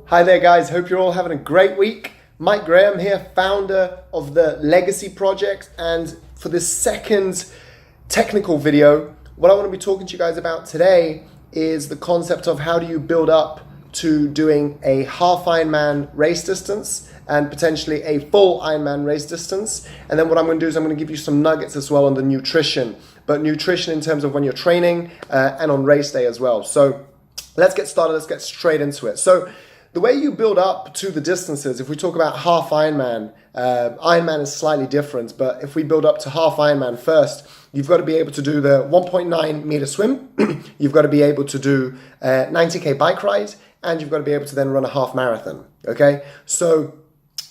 Hi there guys, hope you're all having a great week. Mike Graham here, founder of the Legacy Project, and for this second technical video, what I want to be talking to you guys about today is the concept of how do you build up to doing a half Ironman race distance and potentially a full Ironman race distance. And then what I'm going to do is I'm going to give you some nuggets as well on the nutrition, but nutrition in terms of when you're training and on race day as well. So let's get started, let's get straight into it. So the way you build up to the distances, if we talk about half Ironman, Ironman is slightly different, but if we build up to half Ironman first, you've got to be able to do the 1.9 meter swim, you've got to be able to do 90K bike ride, and you've got to be able to then run a half marathon, okay? So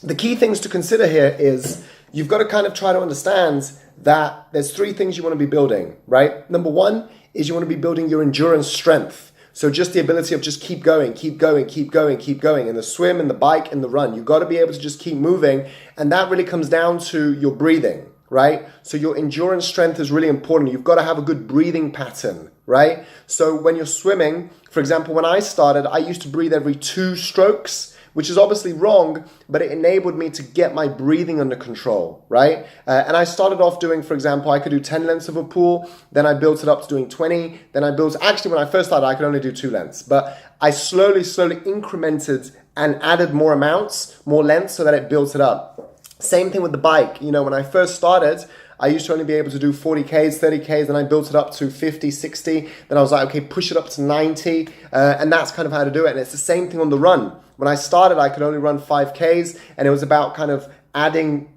the key things to consider here is you've got to kind of try to understand that there's three things you want to be building, right? Number one is you want to be building your endurance strength. So just the ability of just keep going in the swim, in the bike, in the run. You've got to be able to just keep moving. And that really comes down to your breathing, right? So your endurance strength is really important. You've got to have a good breathing pattern, right? So when you're swimming, for example, when I started, I used to breathe every 2 strokes, which is obviously wrong, but it enabled me to get my breathing under control, right? And I started off doing, for example, I could do 10 lengths of a pool, then I built it up to doing 20, then I built, actually when I first started, I could only do 2 lengths, but I slowly incremented and added more amounts, more lengths so that it built it up. Same thing with the bike. You know, when I first started, I used to only be able to do 40Ks, 30Ks, then I built it up to 50, 60, then I was like, okay, push it up to 90, and that's kind of how to do it. And it's the same thing on the run. When I started, I could only run 5Ks, and it was about kind of adding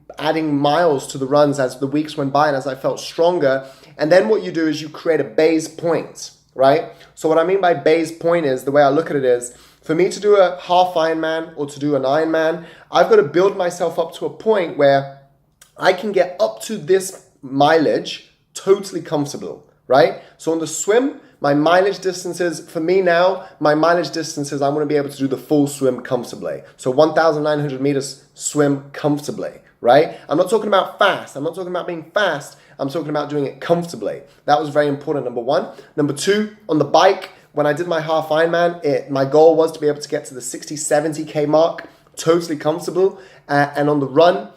miles to the runs as the weeks went by and as I felt stronger. And then what you do is you create a base point, right? So what I mean by base point is, the way I look at it is, for me to do a half Ironman or to do an Ironman, I've got to build myself up to a point where I can get up to this mileage totally comfortable, right? So on the swim, my mileage distances, for me now, my mileage distances, I want to be able to do the full swim comfortably. So 1,900 meters swim comfortably, right? I'm not talking about fast. I'm not talking about being fast. I'm talking about doing it comfortably. That was very important, number one. Number two, on the bike, when I did my half Ironman, my goal was to be able to get to the 60, 70K mark, totally comfortable. And on the run,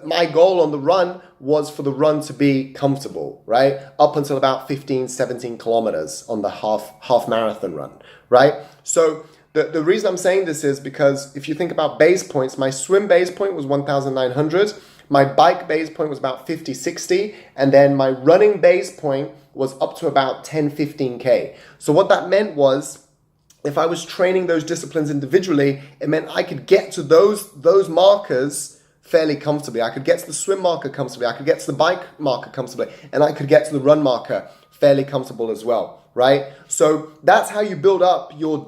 my goal on the run was for the run to be comfortable, right? Up until about 15, 17 kilometers on the half marathon run, right? So the reason I'm saying this is because if you think about base points, my swim base point was 1,900, my bike base point was about 50, 60, and then my running base point was up to about 10, 15K. So what that meant was, if I was training those disciplines individually, it meant I could get to those markers fairly comfortably. I could get to the swim marker comfortably, I could get to the bike marker comfortably, and I could get to the run marker fairly comfortable as well, right? So that's how you build up your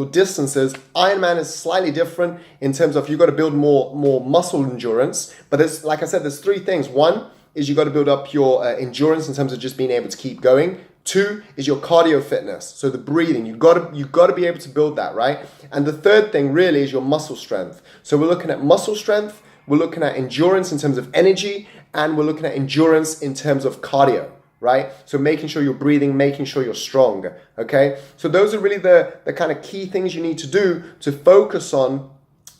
distances. Ironman is slightly different in terms of you've got to build more muscle endurance, but there's, like I said, there's 3 things. One is you've got to build up your endurance in terms of just being able to keep going. 2 is your cardio fitness, so the breathing. You've got to be able to build that, right? And the third thing really is your muscle strength. So we're looking at muscle strength, we're looking at endurance in terms of energy, and we're looking at endurance in terms of cardio, right? So making sure you're breathing, making sure you're strong, okay? So those are really the kind of key things you need to do to focus on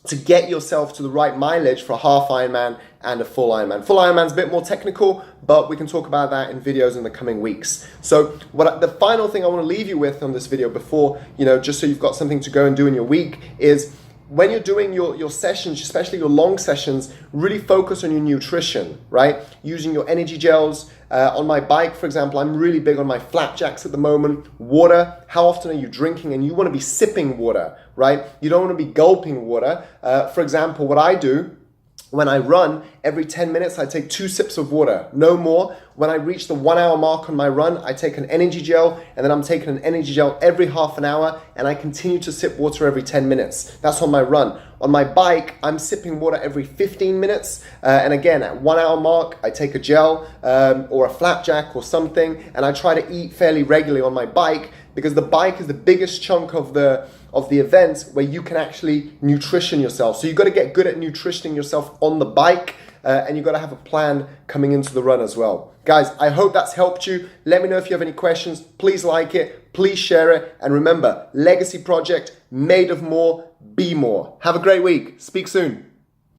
to get yourself to the right mileage for a half Ironman and a full Ironman. Full Ironman's a bit more technical, but we can talk about that in videos in the coming weeks. So the final thing I want to leave you with on this video before, just so you've got something to go and do in your week, is when you're doing your sessions, especially your long sessions, really focus on your nutrition, right? Using your energy gels. On my bike, for example, I'm really big on my flapjacks at the moment. Water, how often are you drinking? And you want to be sipping water, right? You don't want to be gulping water. For example, what I do when I run, every 10 minutes, I take 2 sips of water, no more. When I reach the 1 hour mark on my run, I take an energy gel, and then I'm taking an energy gel every half an hour, and I continue to sip water every 10 minutes. That's on my run. On my bike, I'm sipping water every 15 minutes. And again, at 1 hour mark, I take a gel or a flapjack or something, and I try to eat fairly regularly on my bike, because the bike is the biggest chunk of the event where you can actually nutrition yourself. So you've got to get good at nutritioning yourself on the bike and you've got to have a plan coming into the run as well. Guys, I hope that's helped you. Let me know if you have any questions. Please like it, please share it, and remember, legacy project, made of more, be more. Have a great week. Speak soon.